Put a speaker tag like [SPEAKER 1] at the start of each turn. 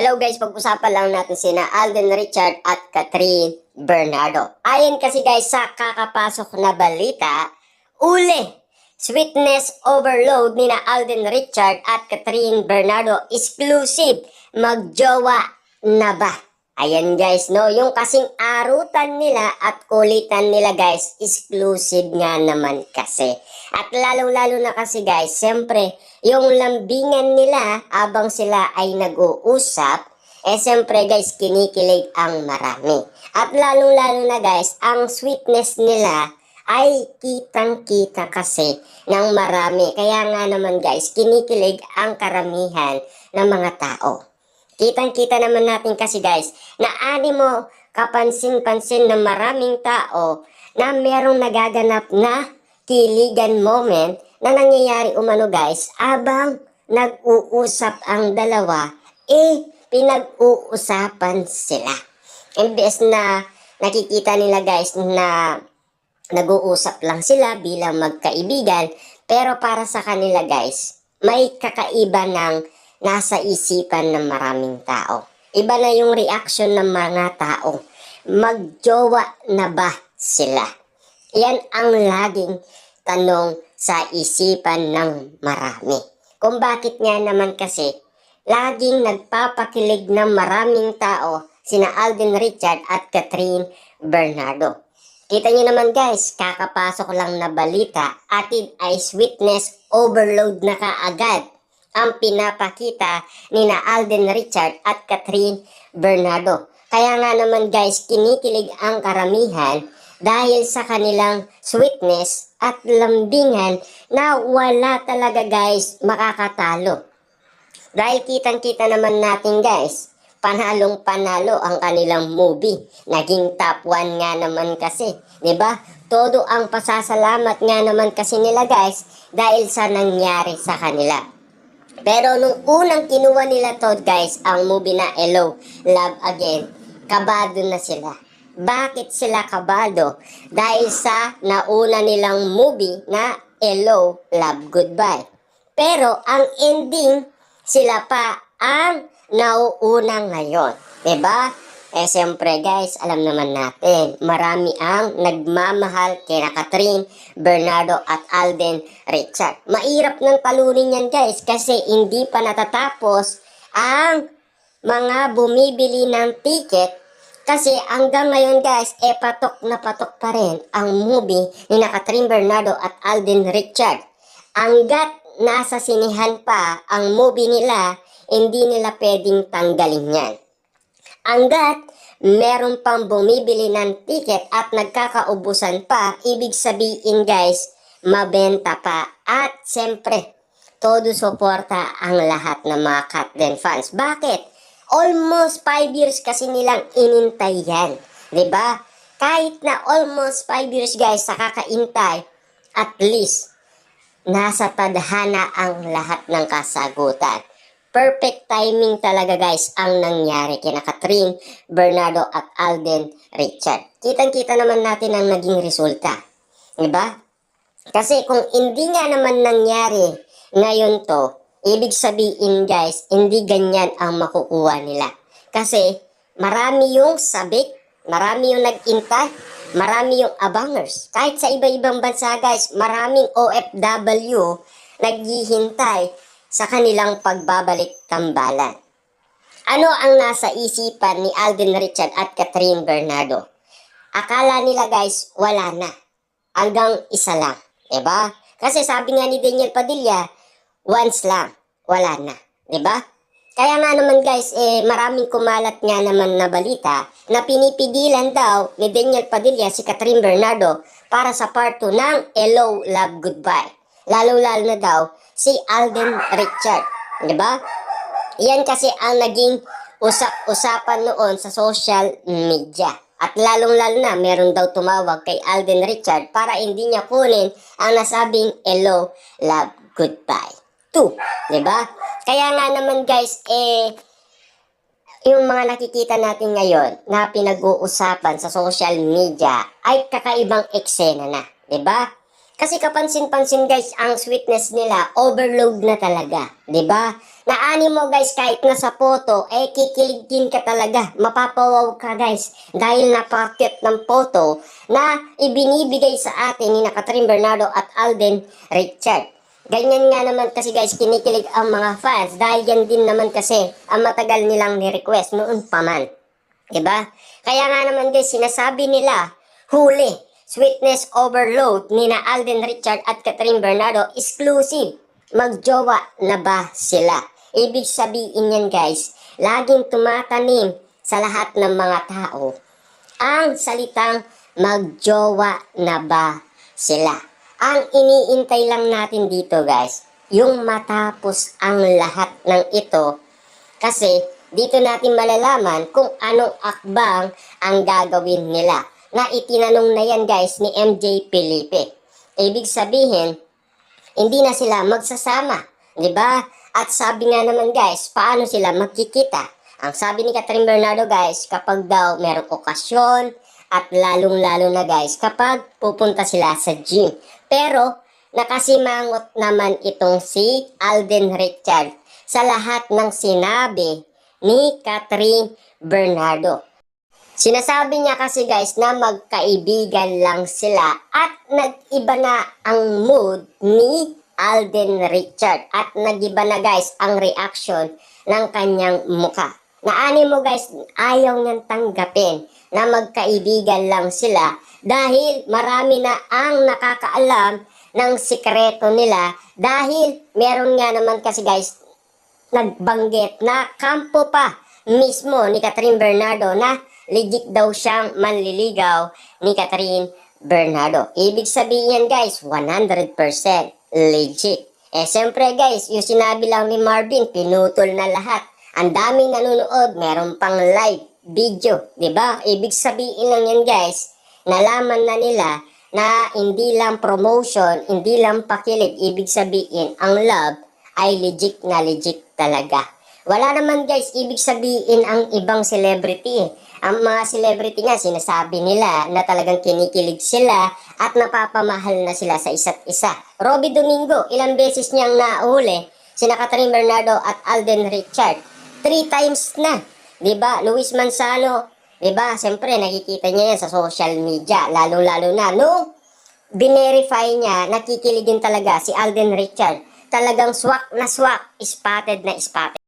[SPEAKER 1] Hello guys, pag-usapan lang natin sina Alden Richard at Catherine Bernardo. Ayon kasi guys sa kakapasok na balita, sweetness overload ni na Alden Richard at Catherine Bernardo exclusive magjowa na ba? Ayan guys, no, yung kasing arutan nila at kulitan nila guys, exclusive nga naman kasi. At lalong-lalo na kasi guys, siyempre, yung lambingan nila habang sila ay nag-uusap, siyempre guys, kinikilig ang marami. At lalong-lalo na guys, ang sweetness nila ay kitang-kita kasi ng marami. Kaya nga naman guys, kinikilig ang karamihan ng mga tao. Kitang-kita naman natin kasi guys, na animo kapansin-pansin ng maraming tao na merong nagaganap na kiligan moment na nangyayari umano guys, abang nag-uusap ang dalawa, pinag-uusapan sila. Imbes na nakikita nila guys na nag-uusap lang sila bilang magkaibigan, pero para sa kanila guys, may kakaiba ng nasa isipan ng maraming tao. Iba na yung reaction ng mga tao. Magjowa na ba sila? Yan ang laging tanong sa isipan ng marami. Kung bakit nga naman kasi, laging nagpapakilig ng maraming tao sina Alden Richard at Catherine Bernardo. Kita niyo naman guys, kakapasok lang na balita, atid ay sweetness overload na kaagad ang pinapakita ni na Alden Richard at Catherine Bernardo. Kaya nga naman guys, kinikilig ang karamihan dahil sa kanilang sweetness at lambingan na wala talaga guys makakatalo. Dahil kitang-kita naman natin guys, panalong-panalo ang kanilang movie. Naging top 1 nga naman kasi, 'di ba? Todo ang pasasalamat nga naman kasi nila guys dahil sa nangyari sa kanila. Pero nung unang kinuha nila to guys, ang movie na Hello, Love Again, kabado na sila. Bakit sila kabado? Dahil sa nauna nilang movie na Hello, Love, Goodbye. Pero ang ending, sila pa ang nauuna ngayon. Diba? Siyempre guys, alam naman natin, marami ang nagmamahal kina Catherine Bernardo at Alden Richard. Mahirap ng talunin yan guys kasi hindi pa natatapos ang mga bumibili ng ticket kasi hanggang ngayon guys, patok na patok pa rin ang movie ni na Catherine Bernardo at Alden Richard. Hanggat nasa sinihan pa ang movie nila, hindi nila pwedeng tanggalin yan. Hanggat meron pang bumibili ng ticket at nagkakaubusan pa, ibig sabihin guys, mabenta pa. At siyempre, todo suporta ang lahat ng mga Catden fans. Bakit? Almost 5 years kasi nilang inintay yan. Diba? Kahit na almost 5 years guys sa kakaintay, at least, nasa tadhana ang lahat ng kasagutan. Perfect timing talaga guys ang nangyari kina Catherine Bernardo at Alden Richard. Kitang-kita naman natin ang naging resulta. Diba? Kasi kung hindi nga naman nangyari ngayon to, ibig sabihin guys, hindi ganyan ang makukuha nila. Kasi marami yung sabik, marami yung nag-intay, marami yung abangers. Kahit sa iba-ibang bansa guys, maraming OFW naghihintay sa kanilang pagbabalik tambalan. Ano ang nasa isipan ni Alden Richard at Catherine Bernardo? Akala nila guys, wala na. Hanggang isa lang. Diba? Kasi sabi nga ni Daniel Padilla, once lang, wala na. Diba? Kaya nga naman guys, maraming kumalat nga naman na balita na pinipigilan daw ni Daniel Padilla si Catherine Bernardo para sa part 2 ng Hello, Love, Goodbye. Lalo-lalo na daw si Alden Richard. Diba? Yan kasi ang naging usapan noon sa social media. At lalong-lalo na, meron daw tumawag kay Alden Richard para hindi niya kunin ang nasabing Hello, Love, Goodbye 2. Diba? Kaya nga naman guys, yung mga nakikita natin ngayon na pinag-uusapan sa social media ay kakaibang eksena na. Diba? Kasi kapansin-pansin guys, ang sweetness nila overload na talaga, 'di ba? Naani mo guys, kahit nasa photo, kikiligin ka talaga. Mapapawaw ka guys. Dahil napaka-cute ng photo na ibinibigay sa atin ni Catherine Bernardo at Alden Richard. Ganyan nga naman kasi guys, kinikilig ang mga fans. Dahil yan din naman kasi ang matagal nilang ni-request noon pa man. Diba? Kaya nga naman guys, sinasabi nila, huli, sweetness overload ni na Alden Richard at Catherine Bernardo, exclusive. Magjowa na ba sila? Ibig sabihin yan guys, laging tumatanim sa lahat ng mga tao ang salitang magjowa na ba sila. Ang iniintay lang natin dito guys, yung matapos ang lahat ng ito, kasi dito natin malalaman kung anong akbang ang gagawin nila. Na itinanong na yan guys ni MJ Felipe. Ibig sabihin, hindi na sila magsasama, di ba? At sabi nga naman guys, paano sila magkikita? Ang sabi ni Catherine Bernardo guys, kapag daw merong okasyon at lalong-lalo na guys, kapag pupunta sila sa gym. Pero nakasimangot naman itong si Alden Richard sa lahat ng sinabi ni Catherine Bernardo. Sinasabi niya kasi guys na magkaibigan lang sila at nag-iba na ang mood ni Alden Richard at nag-iba na guys ang reaction ng kanyang mukha. Naani mo guys, ayaw niyang tanggapin na magkaibigan lang sila dahil marami na ang nakakaalam ng sikreto nila dahil meron nga naman kasi guys nagbanggit na kampo pa mismo ni Catherine Bernardo na legit daw siyang manliligaw ni Catherine Bernardo. Ibig sabihin guys, 100% legit. Siyempre guys, yung sinabi lang ni Marvin, pinutol na lahat. Ang daming nanonood, meron pang live video, 'di ba? Ibig sabihin lang yan guys, nalaman na nila na hindi lang promotion, hindi lang pakilig. Ibig sabihin, ang love ay legit na legit talaga. Wala naman guys, ibig sabihin ang ibang celebrity. Ang mga celebrity nga, sinasabi nila na talagang kinikilig sila at napapamahal na sila sa isa't isa. Robby Domingo, ilang beses niyang nauli sina Catherine Bernardo at Alden Richard. 3 times na. Diba? Luis Manzano, diba? Siyempre, nakikita niya yan sa social media. Lalo-lalo na nung binerify niya, nakikiligin talaga si Alden Richard. Talagang swak na swak, spotted na spotted.